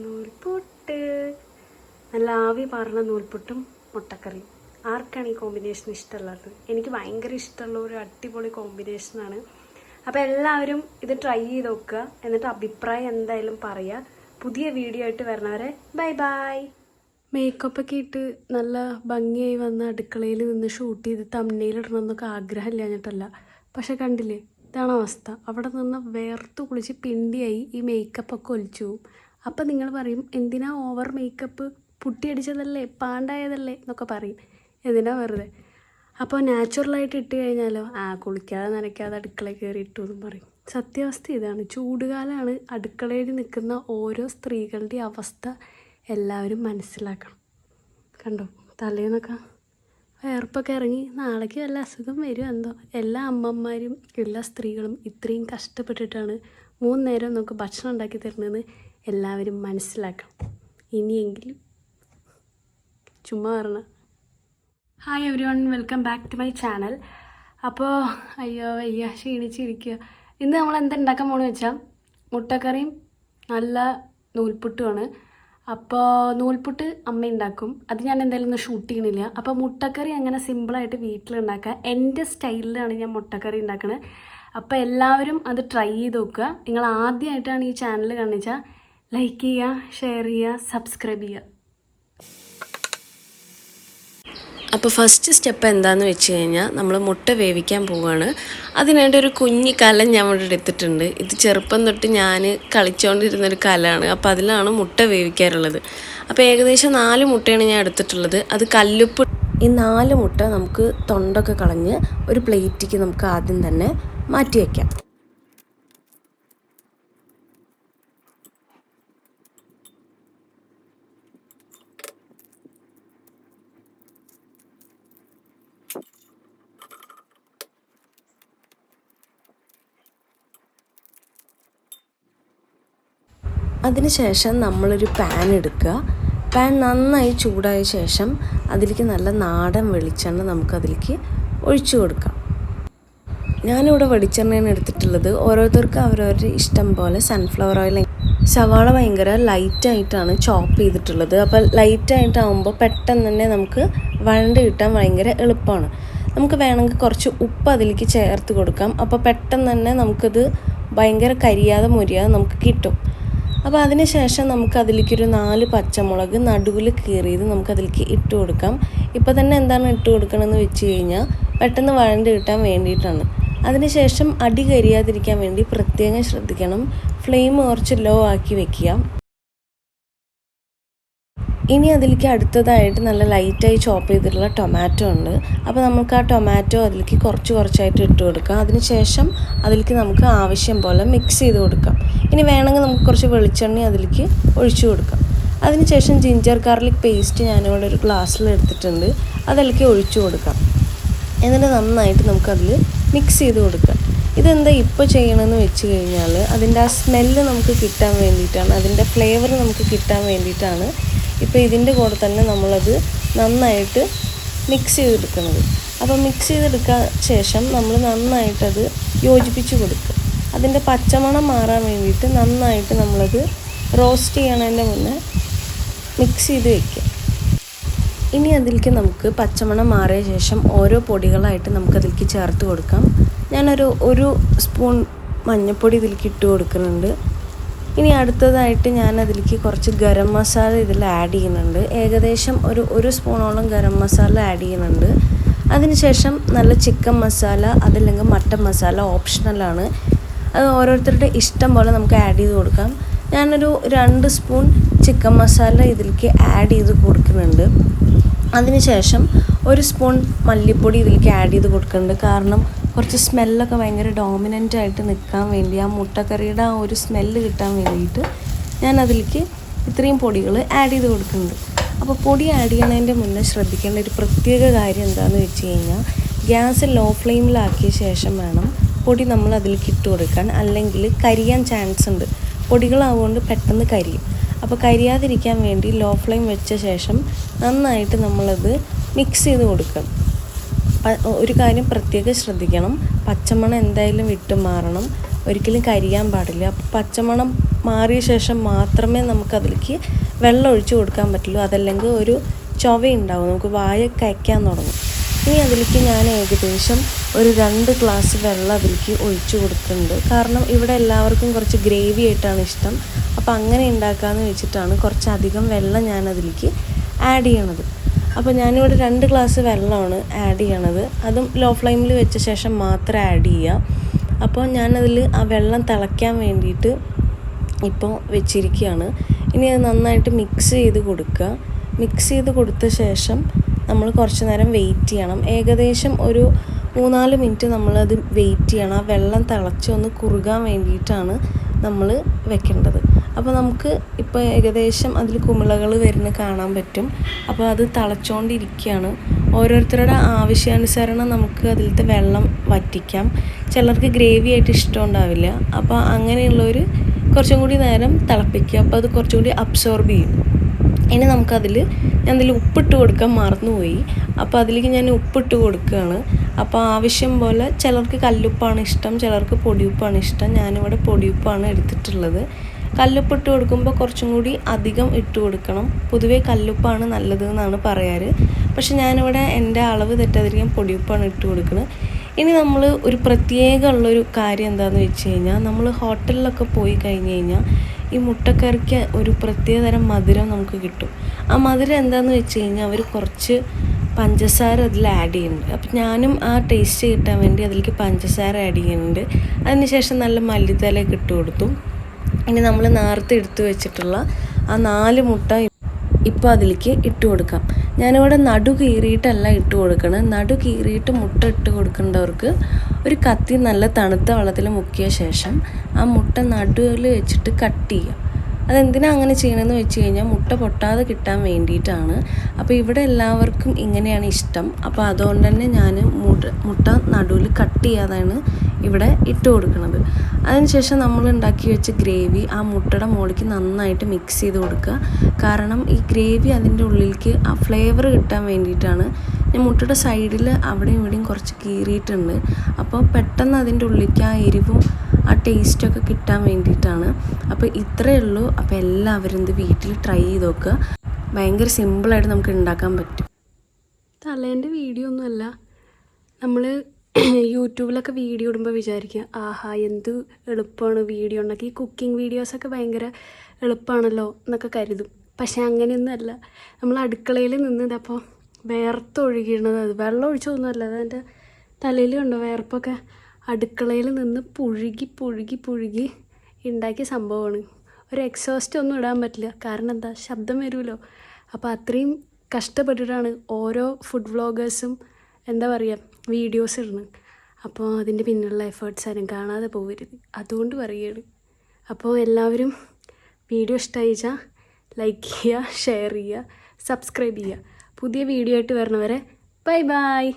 നൂൽപുട്ട്, നല്ല ആവി പാർന്ന നൂൽപുട്ടും മുട്ടക്കറിയും. ആർക്കാണ് ഈ കോമ്പിനേഷൻ ഇഷ്ടമുള്ളത്? എനിക്ക് ഭയങ്കര ഇഷ്ടമുള്ള ഒരു അടിപൊളി കോമ്പിനേഷനാണ്. അപ്പോൾ എല്ലാവരും ഇത് ട്രൈ ചെയ്ത് നോക്കുക, എന്നിട്ട് അഭിപ്രായം എന്തായാലും പറയുക. പുതിയ വീഡിയോ ആയിട്ട് വരണവരെ ബൈ ബൈ. മേക്കപ്പൊക്കെ ഇട്ട് നല്ല ഭംഗിയായി വന്ന അടുക്കളയിൽ നിന്ന് ഷൂട്ട് ചെയ്ത് തമ്മനയിലിടണമെന്നൊക്കെ ആഗ്രഹമില്ലാഞ്ഞിട്ടല്ല, പക്ഷെ കണ്ടില്ലേ, ഇതാണ് അവസ്ഥ. അവിടെ നിന്ന് വേർത്ത് കുളിച്ച് പിണ്ടിയായി ഈ മേക്കപ്പൊക്കെ ഒലിച്ചു പോവും. അപ്പം നിങ്ങൾ പറയും, എന്തിനാ ഓവർ മേക്കപ്പ്, പുട്ടിയടിച്ചതല്ലേ, പാണ്ടായതല്ലേ എന്നൊക്കെ പറയും. എന്തിനാ വെറുതെ. അപ്പോൾ നാച്ചുറലായിട്ട് ഇട്ട് കഴിഞ്ഞാലോ, കുളിക്കാതെ നനയ്ക്കാതെ അടുക്കളയിൽ കയറി ഇട്ടു എന്നും പറയും. സത്യാവസ്ഥ ഇതാണ്. ചൂടുകാലമാണ്. അടുക്കളയിൽ നിൽക്കുന്ന ഓരോ സ്ത്രീകളുടെ അവസ്ഥ എല്ലാവരും മനസ്സിലാക്കണം. കണ്ടോ, തലേന്നൊക്കെ വേർപ്പൊക്കെ ഇറങ്ങി നാളേക്ക് വല്ല അസുഖം വരും എന്തോ. എല്ലാ അമ്മമാരും എല്ലാ സ്ത്രീകളും ഇത്രയും കഷ്ടപ്പെട്ടിട്ടാണ് 3 നേരം നമുക്ക് ഭക്ഷണം ഉണ്ടാക്കി തരുന്നതെന്ന് എല്ലാവരും മനസ്സിലാക്കണം. ഇനിയെങ്കിലും ചുമ്മാ പറഞ്ഞ. Hi everyone, welcome back to my channel. അപ്പോൾ അയ്യ ക്ഷീണിച്ചിരിക്കുക. ഇന്ന് നമ്മൾ എന്താ ഉണ്ടാക്കാൻ പോകണമെന്ന് വെച്ചാൽ മുട്ടക്കറിയും നല്ല നൂൽപുട്ടുമാണ്. അപ്പോൾ നൂൽപുട്ട് അമ്മ ഉണ്ടാക്കും, അത് ഞാൻ എന്തായാലും ഒന്ന് ഷൂട്ട് ചെയ്യണില്ല. അപ്പോൾ മുട്ടക്കറി അങ്ങനെ സിമ്പിളായിട്ട് വീട്ടിലുണ്ടാക്കുക. എൻ്റെ സ്റ്റൈലിലാണ് ഞാൻ മുട്ടക്കറി ഉണ്ടാക്കുന്നത്. അപ്പോൾ എല്ലാവരും അത് ട്രൈ ചെയ്ത് നോക്കുക. നിങ്ങൾ ആദ്യമായിട്ടാണ് ഈ ചാനൽ കാണിച്ചാൽ ലൈക്ക് ചെയ്യുക, ഷെയർ ചെയ്യുക, സബ്സ്ക്രൈബ് ചെയ്യുക. അപ്പോൾ ഫസ്റ്റ് സ്റ്റെപ്പ് എന്താണെന്ന് വെച്ച് കഴിഞ്ഞാൽ നമ്മൾ മുട്ട വേവിക്കാൻ പോവുകയാണ്. അതിനായിട്ട് ഒരു കുഞ്ഞി കലം ഞാൻ ഇവിടെ എടുത്തിട്ടുണ്ട്. ഇത് ചെറുപ്പം തൊട്ട് ഞാൻ കളിച്ചുകൊണ്ടിരുന്നൊരു കലമാണ്. അപ്പോൾ അതിലാണ് മുട്ട വേവിക്കാറുള്ളത്. അപ്പോൾ ഏകദേശം 4 മുട്ടയാണ് ഞാൻ എടുത്തിട്ടുള്ളത്. അത് കല്ലുപ്പ്. ഈ 4 മുട്ട നമുക്ക് തൊണ്ടൊക്കെ കളഞ്ഞ് ഒരു പ്ലേറ്റിക്ക് നമുക്ക് ആദ്യം തന്നെ മാറ്റി വയ്ക്കാം. അതിനുശേഷം നമ്മളൊരു പാൻ എടുക്കുക. പാൻ നന്നായി ചൂടായ ശേഷം അതിലേക്ക് നല്ല നാടൻ വെളിച്ചെണ്ണ നമുക്കതിലേക്ക് ഒഴിച്ചു കൊടുക്കാം. ഞാനിവിടെ വെളിച്ചെണ്ണയാണ് എടുത്തിട്ടുള്ളത്. ഓരോരുത്തർക്കും അവരവരുടെ ഇഷ്ടം പോലെ സൺഫ്ലവർ ഓയിൽ. സവാള ഭയങ്കര ലൈറ്റായിട്ടാണ് ചോപ്പ് ചെയ്തിട്ടുള്ളത്. അപ്പോൾ ലൈറ്റായിട്ടാകുമ്പോൾ പെട്ടെന്ന് തന്നെ നമുക്ക് വഴണ്ട് കിട്ടാൻ ഭയങ്കര എളുപ്പമാണ്. നമുക്ക് വേണമെങ്കിൽ കുറച്ച് ഉപ്പ് അതിലേക്ക് ചേർത്ത് കൊടുക്കാം. അപ്പോൾ പെട്ടെന്ന് തന്നെ നമുക്കത് ഭയങ്കര കരിയാതെ മുരിയാതെ നമുക്ക് കിട്ടും. അപ്പോൾ അതിന് ശേഷം നമുക്കതിലേക്കൊരു 4 പച്ചമുളക് നടുവിൽ കീറിയത് നമുക്കതിലേക്ക് ഇട്ട് കൊടുക്കാം. ഇപ്പോൾ തന്നെ എന്താണ് ഇട്ട് കൊടുക്കണമെന്ന് വെച്ച് കഴിഞ്ഞാൽ പെട്ടെന്ന് വഴണ്ട് കിട്ടാൻ വേണ്ടിയിട്ടാണ്. അതിനുശേഷം അടി കരിയാതിരിക്കാൻ വേണ്ടി പ്രത്യേകം ശ്രദ്ധിക്കണം. ഫ്ലെയിം കുറച്ച് ലോ ആക്കി വെക്കുക. ഇനി അതിലേക്ക് അടുത്തതായിട്ട് നല്ല ലൈറ്റായി ചോപ്പ് ചെയ്തിട്ടുള്ള ടൊമാറ്റോ ഉണ്ട്. അപ്പോൾ നമുക്ക് ആ ടൊമാറ്റോ അതിലേക്ക് കുറച്ചായിട്ട് ഇട്ട് കൊടുക്കാം. അതിനുശേഷം അതിലേക്ക് നമുക്ക് ആവശ്യം പോലെ മിക്സ് ചെയ്ത് കൊടുക്കാം. ഇനി വേണമെങ്കിൽ നമുക്ക് കുറച്ച് വെളിച്ചെണ്ണ അതിലേക്ക് ഒഴിച്ചു കൊടുക്കാം. അതിനുശേഷം ജിഞ്ചർ ഗാർലിക് പേസ്റ്റ് ഞാനിവിടെ ഒരു ഗ്ലാസ്സിൽ എടുത്തിട്ടുണ്ട്, അതിലേക്ക് ഒഴിച്ചു കൊടുക്കാം. എന്നിട്ട് നന്നായിട്ട് നമുക്കതിൽ മിക്സ് ചെയ്ത് കൊടുക്കാം. ഇതെന്താ ഇപ്പോൾ ചെയ്യണമെന്ന് വെച്ച് കഴിഞ്ഞാൽ അതിൻ്റെ ആ സ്മെല്ല് നമുക്ക് കിട്ടാൻ വേണ്ടിയിട്ടാണ്, അതിൻ്റെ ഫ്ലേവർ നമുക്ക് കിട്ടാൻ വേണ്ടിയിട്ടാണ് ഇപ്പോൾ ഇതിൻ്റെ കൂടെ തന്നെ നമ്മളത് നന്നായിട്ട് മിക്സ് ചെയ്തെടുക്കുന്നത്. അപ്പോൾ മിക്സ് ചെയ്തെടുക്കാൻ ശേഷം നമ്മൾ നന്നായിട്ടത് യോജിപ്പിച്ച് കൊടുക്കുക. അതിൻ്റെ പച്ചമണം മാറാൻ വേണ്ടിയിട്ട് നന്നായിട്ട് നമ്മളത് റോസ്റ്റ് ചെയ്യണതിൻ്റെ മുന്നേ മിക്സ് ചെയ്ത് വയ്ക്കുക. ഇനി അതിലേക്ക് നമുക്ക് പച്ചമണം മാറിയ ശേഷം ഓരോ പൊടികളായിട്ട് നമുക്കതിലേക്ക് ചേർത്ത് കൊടുക്കാം. ഒരു സ്പൂൺ മഞ്ഞൾപ്പൊടി ഇതിലേക്ക് ഇട്ട് കൊടുക്കുന്നുണ്ട്. ഇനി അടുത്തതായിട്ട് ഞാൻ അതിലേക്ക് കുറച്ച് ഗരം മസാല ഇതിൽ ആഡ് ചെയ്യുന്നുണ്ട്. ഏകദേശം ഒരു സ്പൂണോളം ഗരം മസാല ആഡ് ചെയ്യുന്നുണ്ട്. അതിനുശേഷം നല്ല ചിക്കൻ മസാല, അതല്ലെങ്കിൽ മട്ടൻ മസാല ഓപ്ഷണലാണ്. അത് ഓരോരുത്തരുടെ ഇഷ്ടം പോലെ നമുക്ക് ആഡ് ചെയ്ത് കൊടുക്കാം. ഞാനൊരു 2 സ്പൂൺ ചിക്കൻ മസാല ഇതിലേക്ക് ആഡ് ചെയ്ത് കൊടുക്കുന്നുണ്ട്. അതിനുശേഷം 1 സ്പൂൺ മല്ലിപ്പൊടി ഇതിലേക്ക് ആഡ് ചെയ്ത് കൊടുക്കുന്നുണ്ട്. കാരണം കുറച്ച് സ്മെല്ലൊക്കെ ഭയങ്കര ഡോമിനൻ്റായിട്ട് നിൽക്കാൻ വേണ്ടി, ആ മുട്ടക്കറിയുടെ ആ ഒരു സ്മെല്ല് കിട്ടാൻ വേണ്ടിയിട്ട് ഞാൻ അതിലേക്ക് ഇത്രയും പൊടികൾ ആഡ് ചെയ്ത് കൊടുക്കുന്നുണ്ട്. അപ്പോൾ പൊടി ആഡ് ചെയ്യുന്നതിൻ്റെ മുന്നേ ശ്രദ്ധിക്കേണ്ട ഒരു പ്രത്യേക കാര്യം എന്താണെന്ന് വെച്ച് കഴിഞ്ഞാൽ ഗ്യാസ് ലോ ഫ്ലെയിമിലാക്കിയ ശേഷം വേണം പൊടി നമ്മൾ അതിലേക്ക് ഇട്ട് കൊടുക്കാൻ, അല്ലെങ്കിൽ കരിയാൻ ചാൻസ് ഉണ്ട്. പൊടികളാവുകൊണ്ട് പെട്ടെന്ന് കരിയും. അപ്പോൾ കരിയാതിരിക്കാൻ വേണ്ടി ലോ ഫ്ലെയിം വെച്ച ശേഷം നന്നായിട്ട് നമ്മളത് മിക്സ് ചെയ്ത് കൊടുക്കണം. ഒരു കാര്യം പ്രത്യേകം ശ്രദ്ധിക്കണം, പച്ചമണം എന്തായാലും വിട്ട് മാറണം. ഒരിക്കലും കരിയാൻ പാടില്ല. അപ്പോൾ പച്ചമണം മാറിയ ശേഷം മാത്രമേ നമുക്കതിലേക്ക് വെള്ളം ഒഴിച്ച് കൊടുക്കാൻ പറ്റുള്ളൂ. അതല്ലെങ്കിൽ ഒരു ചൊവയുണ്ടാവും, നമുക്ക് വായ കയക്കാൻ തുടങ്ങും. ഇനി അതിലേക്ക് ഞാൻ ഏകദേശം ഒരു 2 ഗ്ലാസ് വെള്ളം അതിലേക്ക് ഒഴിച്ചു കൊടുക്കുന്നുണ്ട്. കാരണം ഇവിടെ എല്ലാവർക്കും കുറച്ച് ഗ്രേവി ആയിട്ടാണ് ഇഷ്ടം. അപ്പോൾ അങ്ങനെ ഉണ്ടാക്കാമെന്ന് വെച്ചിട്ടാണ് കുറച്ചധികം വെള്ളം ഞാൻ അതിലേക്ക് ആഡ് ചെയ്യണത്. അപ്പോൾ ഞാനിവിടെ 2 ഗ്ലാസ് വെള്ളമാണ് ആഡ് ചെയ്യണത്. അതും ലോ ഫ്ലെയിമിൽ വെച്ച ശേഷം മാത്രം ആഡ് ചെയ്യുക. അപ്പോൾ ഞാനതിൽ ആ വെള്ളം തിളയ്ക്കാൻ വേണ്ടിയിട്ട് ഇപ്പോൾ വെച്ചിരിക്കുകയാണ്. ഇനി അത് നന്നായിട്ട് മിക്സ് ചെയ്ത് കൊടുക്കുക. മിക്സ് ചെയ്ത് കൊടുത്ത ശേഷം നമ്മൾ കുറച്ച് നേരം വെയിറ്റ് ചെയ്യണം. ഏകദേശം ഒരു 3-4 മിനിറ്റ് നമ്മളത് വെയിറ്റ് ചെയ്യണം. ആ വെള്ളം തിളച്ച് ഒന്ന് കുറുകാൻ വേണ്ടിയിട്ടാണ് നമ്മൾ വെക്കേണ്ടത്. അപ്പോൾ നമുക്ക് ഇപ്പോൾ ഏകദേശം അതിൽ കുമിളകൾ വരുന്ന കാണാൻ പറ്റും. അപ്പോൾ അത് തിളച്ചുകൊണ്ടിരിക്കുകയാണ്. ഓരോരുത്തരുടെ ആവശ്യാനുസരണം നമുക്ക് അതിലത്തെ വെള്ളം വറ്റിക്കാം. ചിലർക്ക് ഗ്രേവി ആയിട്ട് ഇഷ്ടം ഉണ്ടാവില്ല. അപ്പോൾ അങ്ങനെയുള്ളവർ കുറച്ചും കൂടി നേരം തിളപ്പിക്കുക. അപ്പോൾ അത് കുറച്ചും കൂടി അബ്സോർബ് ചെയ്യും. ഇനി ഞാനതിൽ ഉപ്പിട്ട് കൊടുക്കാൻ മറന്നുപോയി. അപ്പോൾ അതിലേക്ക് ഞാൻ ഉപ്പിട്ട് കൊടുക്കുകയാണ്. അപ്പോൾ ആവശ്യം പോലെ, ചിലർക്ക് കല്ലുപ്പാണ് ഇഷ്ടം, ചിലർക്ക് പൊടിയുപ്പാണ് ഇഷ്ടം. ഞാനിവിടെ പൊടിയുപ്പാണ് എടുത്തിട്ടുള്ളത്. കല്ലുപ്പിട്ട് കൊടുക്കുമ്പോൾ കുറച്ചും കൂടി അധികം ഇട്ട് കൊടുക്കണം. പൊതുവേ കല്ലുപ്പാണ് നല്ലത് എന്നാണ് പറയാറ്. പക്ഷെ ഞാനിവിടെ എൻ്റെ അളവ് തെറ്റാതിരിക്കാൻ പൊടിയുപ്പാണ് ഇട്ട് കൊടുക്കുന്നത്. ഇനി നമ്മൾ ഒരു പ്രത്യേകമുള്ളൊരു കാര്യം എന്താണെന്ന് വെച്ച് കഴിഞ്ഞാൽ, നമ്മൾ ഹോട്ടലിലൊക്കെ പോയി കഴിഞ്ഞ് കഴിഞ്ഞാൽ ഈ മുട്ടക്കറിക്ക് ഒരു പ്രത്യേകതരം മധുരം നമുക്ക് കിട്ടും. ആ മധുരം എന്താണെന്ന് വെച്ച് കഴിഞ്ഞാൽ അവർ കുറച്ച് പഞ്ചസാര അതിൽ ആഡ് ചെയ്യുന്നുണ്ട്. അപ്പം ഞാനും ആ ടേസ്റ്റ് കിട്ടാൻ വേണ്ടി അതിലേക്ക് പഞ്ചസാര ആഡ് ചെയ്യുന്നുണ്ട്. അതിനുശേഷം നല്ല മല്ലിത്തലയൊക്കെ ഇട്ട് കൊടുത്തു. ഇനി നമ്മൾ നേരത്തെ എടുത്തു വെച്ചിട്ടുള്ള ആ 4 മുട്ട ഇപ്പോൾ അതിലേക്ക് ഇട്ട് കൊടുക്കാം. ഞാനിവിടെ നടു കീറിയിട്ടല്ല ഇട്ട് കൊടുക്കണം. നടു കീറിയിട്ട് മുട്ട ഇട്ട് കൊടുക്കേണ്ടവർക്ക് ഒരു കത്തി നല്ല തണുത്ത വെള്ളത്തിൽ മുക്കിയ ശേഷം ആ മുട്ട നടുവിൽ വെച്ചിട്ട് കട്ട് ചെയ്യുക. അതെന്തിനാണ് അങ്ങനെ ചെയ്യണമെന്ന് വെച്ച് കഴിഞ്ഞാൽ മുട്ട പൊട്ടാതെ കിട്ടാൻ വേണ്ടിയിട്ടാണ്. അപ്പോൾ ഇവിടെ എല്ലാവർക്കും ഇങ്ങനെയാണ് ഇഷ്ടം. അപ്പോൾ അതുകൊണ്ട് തന്നെ ഞാൻ മുട്ട നടുവിൽ കട്ട് ചെയ്യാതാണ് ഇവിടെ ഇട്ട് കൊടുക്കുന്നത്. അതിനുശേഷം നമ്മൾ ഉണ്ടാക്കി വെച്ച ഗ്രേവി ആ മുട്ടയുടെ മുകളിലേക്ക് നന്നായിട്ട് മിക്സ് ചെയ്ത് കൊടുക്കുക. കാരണം ഈ ഗ്രേവി അതിൻ്റെ ഉള്ളിലേക്ക് ആ ഫ്ലേവർ കിട്ടാൻ വേണ്ടിയിട്ടാണ്. ഞാൻ മുട്ടയുടെ സൈഡിൽ അവിടെയും ഇവിടെയും കുറച്ച് കീറിയിട്ടുണ്ട്. അപ്പോൾ പെട്ടെന്ന് അതിൻ്റെ ഉള്ളിലേക്ക് ആ എരിവും ആ ടേസ്റ്റൊക്കെ കിട്ടാൻ വേണ്ടിയിട്ടാണ്. അപ്പോൾ ഇത്രയേ ഉള്ളൂ. അപ്പോൾ എല്ലാവരും ഇത് വീട്ടിൽ ട്രൈ ചെയ്ത് നോക്കുക. ഭയങ്കര സിമ്പിളായിട്ട് നമുക്ക് ഉണ്ടാക്കാൻ പറ്റും. തലേൻ്റെ വീഡിയോ ഒന്നുമല്ല. നമ്മൾ യൂട്യൂബിലൊക്കെ വീഡിയോ ഇടുമ്പോൾ വിചാരിക്കുക, ആഹാ എന്ത് എളുപ്പമാണ് വീഡിയോ ഉണ്ടാക്കി, ഈ കുക്കിംഗ് വീഡിയോസൊക്കെ ഭയങ്കര എളുപ്പമാണല്ലോ എന്നൊക്കെ കരുതും. പക്ഷേ അങ്ങനെയൊന്നുമല്ല. നമ്മൾ അടുക്കളയിൽ നിന്ന് ഇതപ്പോൾ വേർത്തൊഴുകിയണത്, അത് വെള്ളം ഒഴിച്ചൊന്നുമല്ല, അതെൻ്റെ തലയിൽ കണ്ടോ വേർപ്പൊക്കെ. അടുക്കളയിൽ നിന്ന് പുഴുകി ഉണ്ടാക്കിയ സംഭവമാണ്. ഒരു എക്സോസ്റ്റ് ഒന്നും ഇടാൻ പറ്റില്ല. കാരണം എന്താ, ശബ്ദം വരുമല്ലോ. അപ്പോൾ അത്രയും കഷ്ടപ്പെട്ടിട്ടാണ് ഓരോ ഫുഡ് വ്ളോഗേഴ്സും എന്താ പറയുക വീഡിയോസ് ഇടുന്നത്. അപ്പോൾ അതിൻ്റെ പിന്നിലുള്ള എഫേർട്സ് ആരും കാണാതെ പോകരുത്, അതുകൊണ്ട് പറയുകയാണ്. അപ്പോൾ എല്ലാവരും വീഡിയോ ഇഷ്ടമായിച്ചാൽ ലൈക്ക് ചെയ്യുക, ഷെയർ ചെയ്യുക, സബ്സ്ക്രൈബ് ചെയ്യുക. പുതിയ വീഡിയോ ആയിട്ട് വരണവരെ ബൈ.